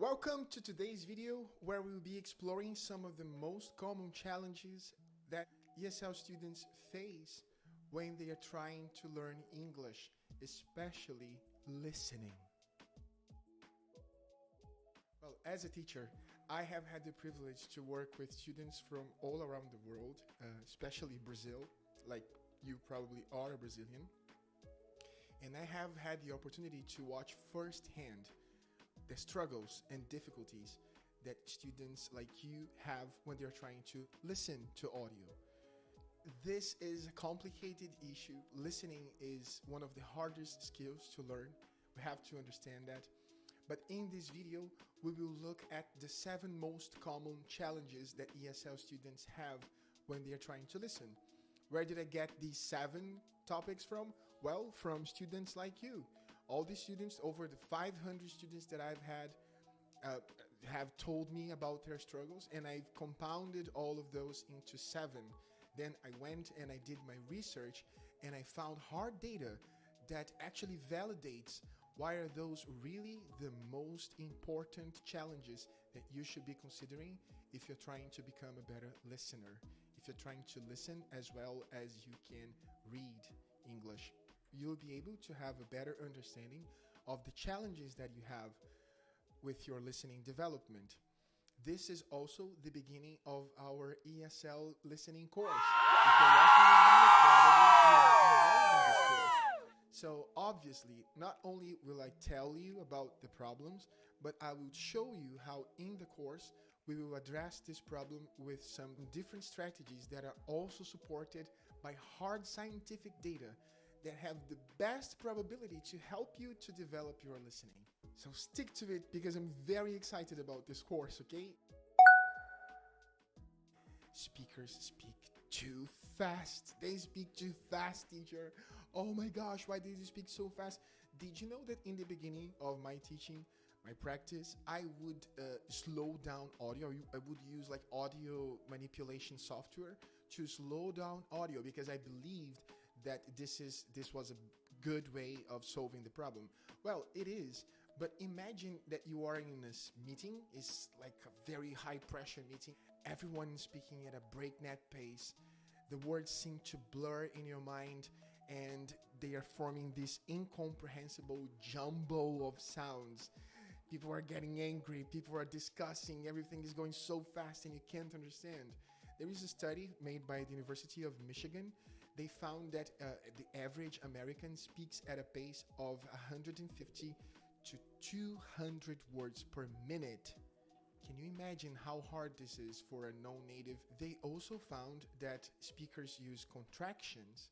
Welcome to today's video where we will be exploring some of the most common challenges that ESL students face when they are trying to learn English, especially listening. Well, as a teacher, I have had the privilege to work with students from all around the world, especially Brazil, like you probably are a Brazilian. And I have had the opportunity to watch firsthand the struggles and difficulties that students like you have when they're trying to listen to audio. This is a complicated issue. Listening is one of the hardest skills to learn. We have to understand that. But in this video, we will look at the 7 most common challenges that ESL students have when they are trying to listen. Where did I get these 7 topics from? Well, from students like you. All these students, over the 500 students that I've had, have told me about their struggles, and I've compounded all of those into 7. Then I went and I did my research, and I found hard data that actually validates why are those really the most important challenges that you should be considering if you're trying to become a better listener, if you're trying to listen as well as you can read English. You'll be able to have a better understanding of the challenges that you have with your listening development. This is also the beginning of our ESL listening course. If you're watching this video, probably you are enrolled in this course. So obviously, not only will I tell you about the problems, but I will show you how in the course we will address this problem with some different strategies that are also supported by hard scientific data that have the best probability to help you to develop your listening. So stick to it because I'm very excited about this course, okay? Speakers speak too fast. They speak too fast, teacher. Oh my gosh, why did they speak so fast? Did you know that in the beginning of my teaching, my practice, I would slow down audio. I would use like audio manipulation software to slow down audio because I believed that this was a good way of solving the problem. Well, it is, but imagine that you are in this meeting. It's like a very high pressure meeting. Everyone is speaking at a breakneck pace. The words seem to blur in your mind and they are forming this incomprehensible jumble of sounds. People are getting angry, people are discussing, everything is going so fast and you can't understand. There is a study made by the University of Michigan. They found that the average American speaks at a pace of 150 to 200 words per minute. Can you imagine how hard this is for a non-native? They also found that speakers use contractions,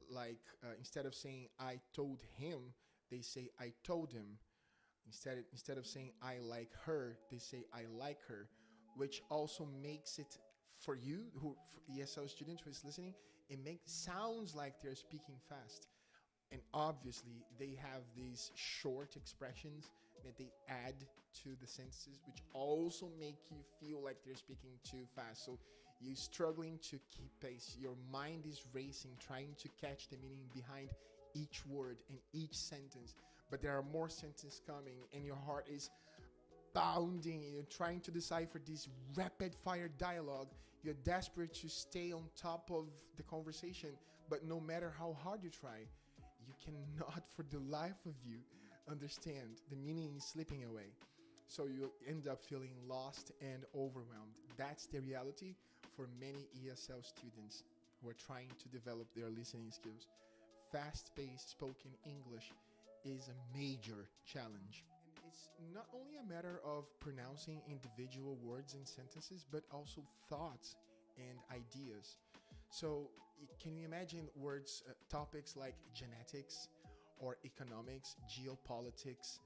like instead of saying I told him, they say I told him. Instead of saying I like her, they say I like her, which also makes it for you, for ESL students who is listening, it sounds like they're speaking fast. And obviously, they have these short expressions that they add to the sentences, which also make you feel like they're speaking too fast. So you're struggling to keep pace. Your mind is racing, trying to catch the meaning behind each word and each sentence. But there are more sentences coming, and your heart is bounding. You're trying to decipher this rapid fire dialogue. You're desperate to stay on top of the conversation, but no matter how hard you try, you cannot for the life of you understand. The meaning is slipping away. So you end up feeling lost and overwhelmed. That's the reality for many ESL students who are trying to develop their listening skills. Fast-paced spoken English is a major challenge. It's not only a matter of pronouncing individual words and sentences, but also thoughts and ideas. So can you imagine topics like genetics or economics, geopolitics,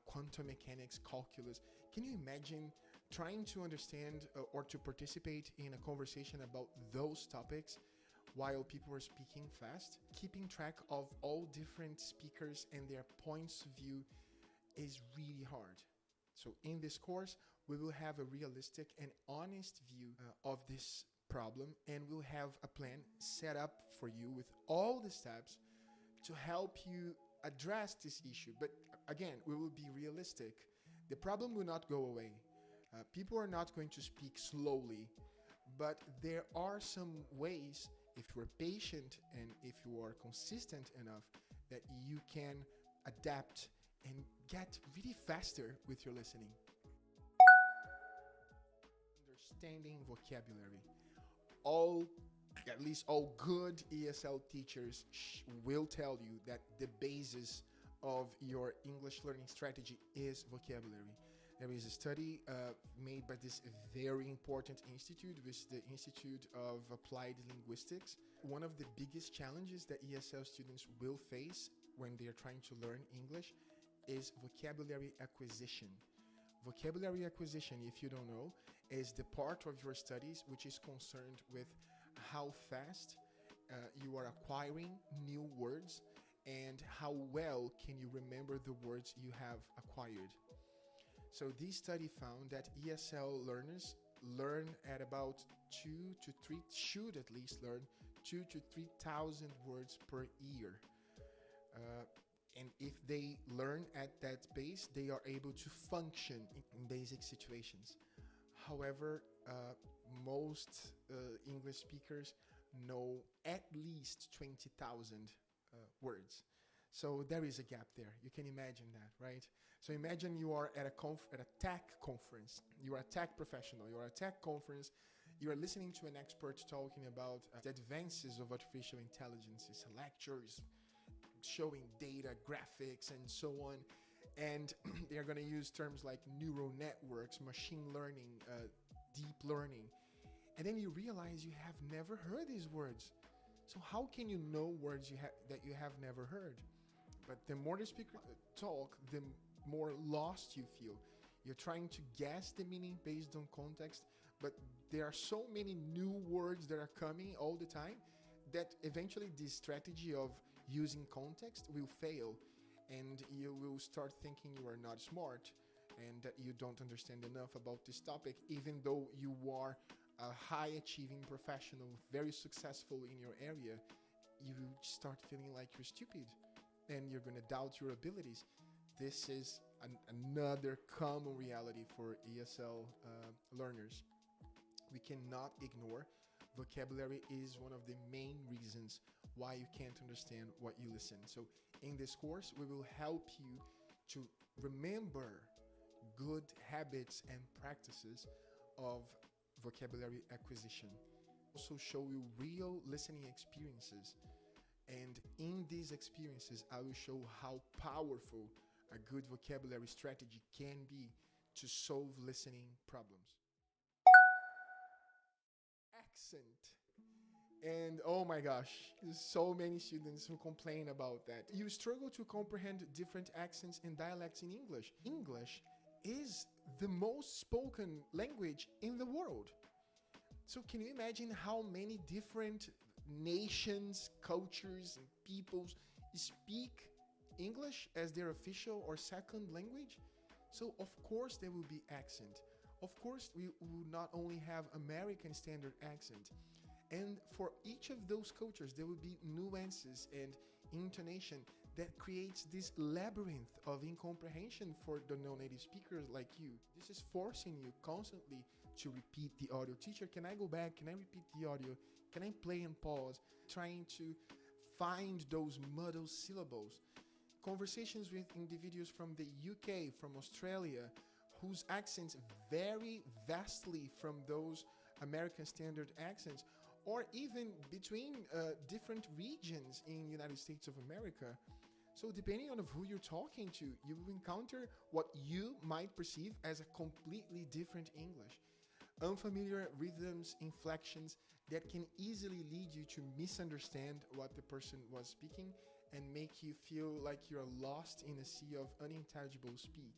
quantum mechanics, calculus? Can you imagine trying to understand or to participate in a conversation about those topics while people are speaking fast? Keeping track of all different speakers and their points of view is really hard. So in this course, we will have a realistic and honest view of this problem, and we'll have a plan set up for you with all the steps to help you address this issue. But again, we will be realistic. The problem will not go away. People are not going to speak slowly, but there are some ways, if you're patient and if you are consistent enough, that you can adapt and get really faster with your listening. Understanding vocabulary. All, at least all good ESL teachers will tell you that the basis of your English learning strategy is vocabulary. There is a study made by this very important institute, which is the Institute of Applied Linguistics. One of the biggest challenges that ESL students will face when they are trying to learn English is vocabulary acquisition. Vocabulary acquisition, if you don't know, is the part of your studies which is concerned with how fast you are acquiring new words and how well can you remember the words you have acquired. So this study found that ESL learners learn at about should at least learn 2 to 3,000 words per year. And if they learn at that pace, they are able to function in basic situations. However, most English speakers know at least 20,000 words. So there is a gap there. You can imagine that, right? So imagine you are at a tech conference. You are a tech professional. You are at a tech conference. You are listening to an expert talking about the advances of artificial intelligence. It's lectures showing data, graphics, and so on. And they're going to use terms like neural networks, machine learning, deep learning. And then you realize you have never heard these words. So how can you know words that you have never heard? But the more the speaker talk, the more lost you feel. You're trying to guess the meaning based on context, but there are so many new words that are coming all the time that eventually this strategy of using context will fail, and you will start thinking you are not smart and that you don't understand enough about this topic, even though you are a high achieving professional, very successful in your area. You start feeling like you're stupid and you're going to doubt your abilities. This is another common reality for ESL learners. We cannot ignore vocabulary is one of the main reasons why you can't understand what you listen. So in this course, we will help you to remember good habits and practices of vocabulary acquisition. Also show you real listening experiences. And in these experiences, I will show how powerful a good vocabulary strategy can be to solve listening problems. Accent. And oh my gosh, there's so many students who complain about that. You struggle to comprehend different accents and dialects in English. English is the most spoken language in the world. So can you imagine how many different nations, cultures, and peoples speak English as their official or second language? So of course there will be accent. Of course we will not only have American standard accent. And for each of those cultures, there will be nuances and intonation that creates this labyrinth of incomprehension for the non-native speakers like you. This is forcing you constantly to repeat the audio. Teacher, can I go back? Can I repeat the audio? Can I play and pause? Trying to find those muddled syllables. Conversations with individuals from the UK, from Australia, whose accents vary vastly from those American standard accents, or even between different regions in United States of America. So depending on who you're talking to, you will encounter what you might perceive as a completely different English. Unfamiliar rhythms, inflections that can easily lead you to misunderstand what the person was speaking and make you feel like you're lost in a sea of unintelligible speak.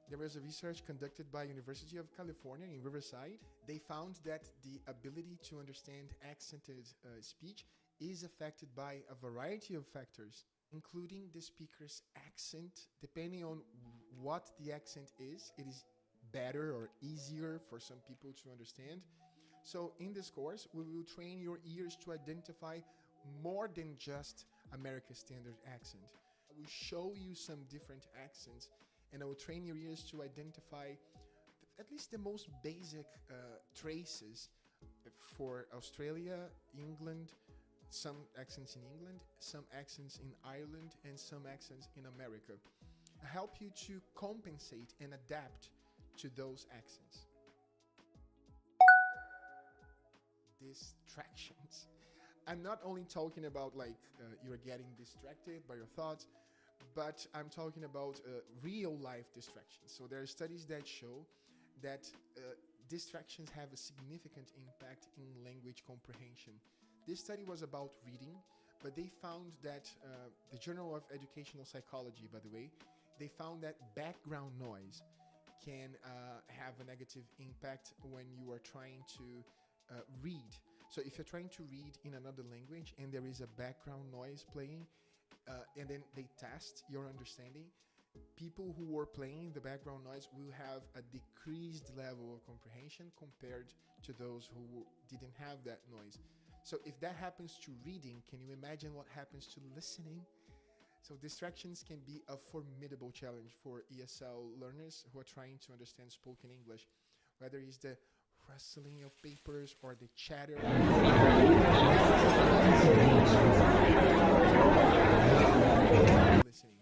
There was a research conducted by University of California in Riverside. They found that the ability to understand accented speech is affected by a variety of factors, including the speaker's accent. Depending on what the accent is, it is better or easier for some people to understand. So in this course, we will train your ears to identify more than just American Standard accent. I will show you some different accents and I will train your ears to identify at least the most basic traces for Australia, England, some accents in England, some accents in Ireland, and some accents in America. Help you to compensate and adapt to those accents. Distractions. I'm not only talking about like you're getting distracted by your thoughts, but I'm talking about real life distractions. So there are studies that show that distractions have a significant impact in language comprehension. This study was about reading, but they found that the Journal of Educational Psychology, by the way, they found that background noise can have a negative impact when you are trying to read. So if you're trying to read in another language and there is a background noise playing, and then they test your understanding, people who were playing the background noise will have a decreased level of comprehension compared to those who didn't have that noise. So if that happens to reading, can you imagine what happens to listening? So distractions can be a formidable challenge for ESL learners who are trying to understand spoken English, whether it's the rustling of papers or the chatter. Listening.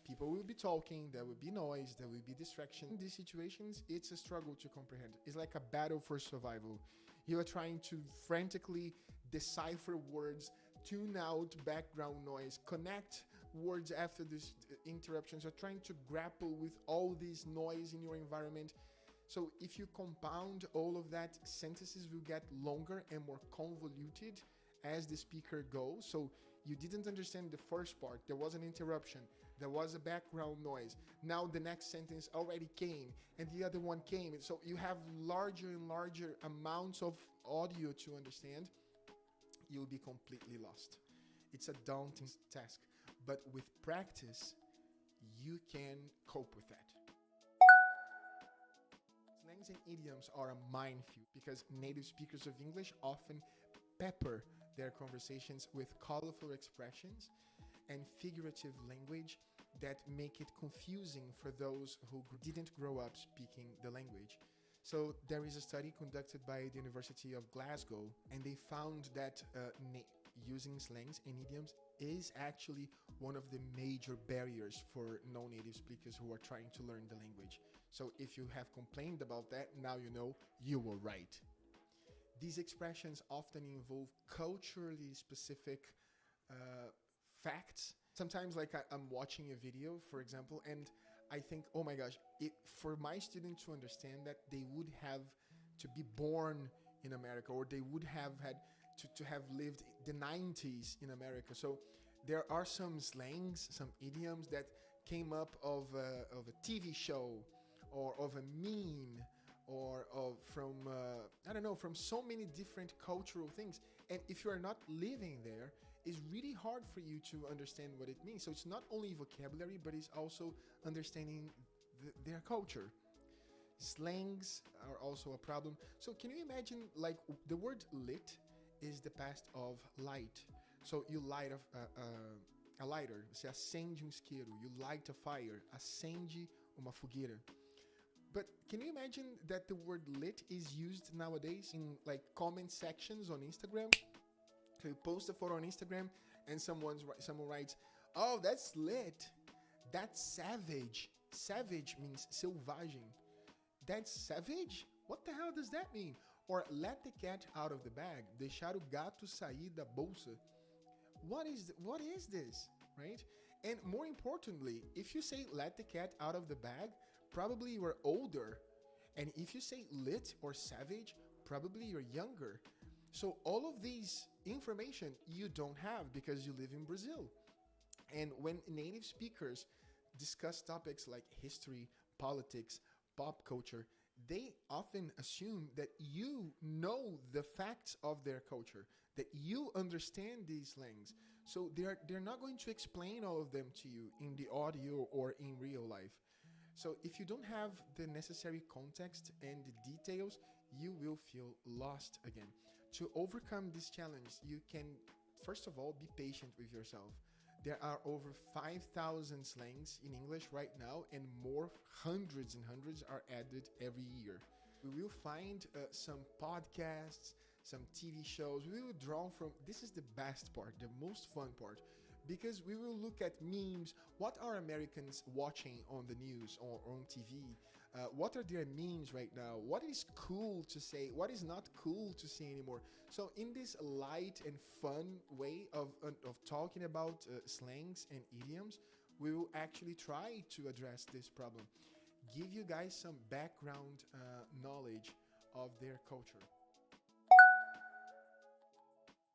People will be talking, there will be noise, there will be distraction. In these situations, it's a struggle to comprehend. It's like a battle for survival. You are trying to frantically decipher words, tune out background noise, connect words after these interruptions. You're trying to grapple with all this noise in your environment. So if you compound all of that, sentences will get longer and more convoluted as the speaker goes. So you didn't understand the first part. There was an interruption. There was a background noise. Now the next sentence already came and the other one came. So you have larger and larger amounts of audio to understand. You'll be completely lost. It's a daunting task, but with practice, you can cope with that. Slangs and idioms are a minefield because native speakers of English often pepper their conversations with colorful expressions and figurative language that make it confusing for those who didn't grow up speaking the language. So there is a study conducted by the University of Glasgow, and they found that using slangs and idioms is actually one of the major barriers for non-native speakers who are trying to learn the language. So if you have complained about that, now you know you were right. These expressions often involve culturally specific facts. Sometimes like I'm watching a video, for example, and I think, oh my gosh, for my students to understand that, they would have to be born in America, or they would have had to have lived the 90s in America. So there are some slangs, some idioms that came up of a TV show or of a meme or from, I don't know, from so many different cultural things. And if you are not living there, it's really hard for you to understand what it means. So it's not only vocabulary, but it's also understanding their culture. Slangs are also a problem. So can you imagine, like, the word lit is the past of light. So you light a lighter, você acende isqueiro, you light a fire, acende uma fogueira. But can you imagine that the word lit is used nowadays in like comment sections on Instagram? So you post a photo on Instagram and someone writes, "Oh, that's lit. That's savage." Savage means selvagem. That's savage? What the hell does that mean? Or let the cat out of the bag. Deixar o gato sair da bolsa. What is this, right? And more importantly, if you say let the cat out of the bag, probably you are older. And if you say lit or savage, probably you're younger. So all of these information you don't have because you live in Brazil. And when native speakers discuss topics like history, politics, pop culture, they often assume that you know the facts of their culture, that you understand these slangs. So they're not going to explain all of them to you in the audio or in real life. So if you don't have the necessary context and the details, you will feel lost again. To overcome this challenge, you can, first of all, be patient with yourself. There are over 5,000 slangs in English right now, and more hundreds and hundreds are added every year. We will find some podcasts, some TV shows. We will draw from, this is the best part, the most fun part, because we will look at memes. What are Americans watching on the news or on TV? What are their memes right now? What is cool to say? What is not cool to say anymore? So in this light and fun way of talking about slangs and idioms, we will actually try to address this problem. Give you guys some background knowledge of their culture.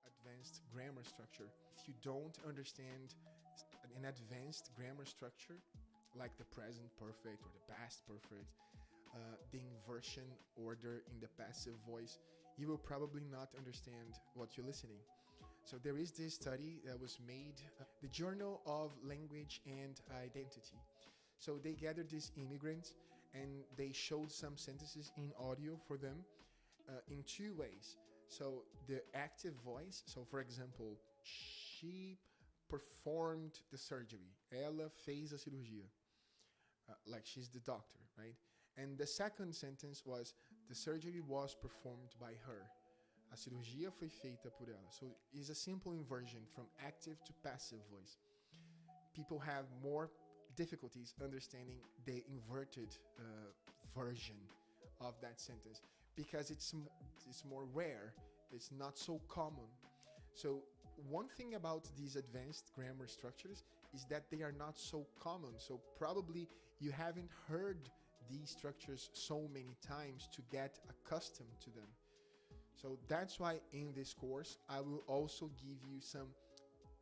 Advanced grammar structure. If you don't understand an advanced grammar structure, like the present perfect or the past perfect, the inversion order in the passive voice, you will probably not understand what you're listening. So there is this study that was made, the Journal of Language and Identity. So they gathered these immigrants and they showed some sentences in audio for them in two ways. So the active voice, so for example, she performed the surgery. Ela fez a cirurgia. Like she's the doctor, right? And the second sentence was, the surgery was performed by her. A cirurgia foi feita por ela. So it's a simple inversion from active to passive voice. People have more difficulties understanding the inverted version of that sentence because it's more rare. It's not so common. So one thing about these advanced grammar structures is that they are not so common. So probably you haven't heard these structures so many times to get accustomed to them. So that's why in this course, I will also give you some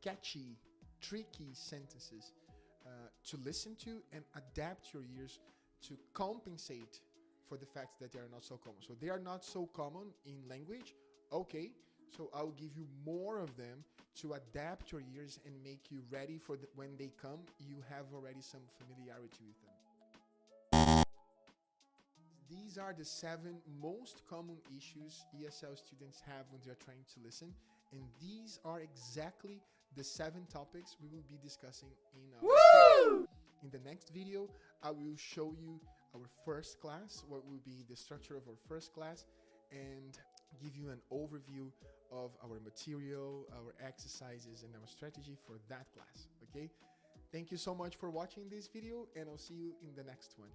catchy, tricky sentences to listen to and adapt your ears to compensate for the fact that they are not so common. So they are not so common in language. Okay, so I'll give you more of them to adapt your ears and make you ready for when they come, you have already some familiarity with them. These are the 7 most common issues ESL students have when they're trying to listen. And these are exactly the 7 topics we will be discussing in our course. In the next video, I will show you our first class, what will be the structure of our first class, and give you an overview of our material, our exercises, and our strategy for that class, okay? Thank you so much for watching this video, and I'll see you in the next one.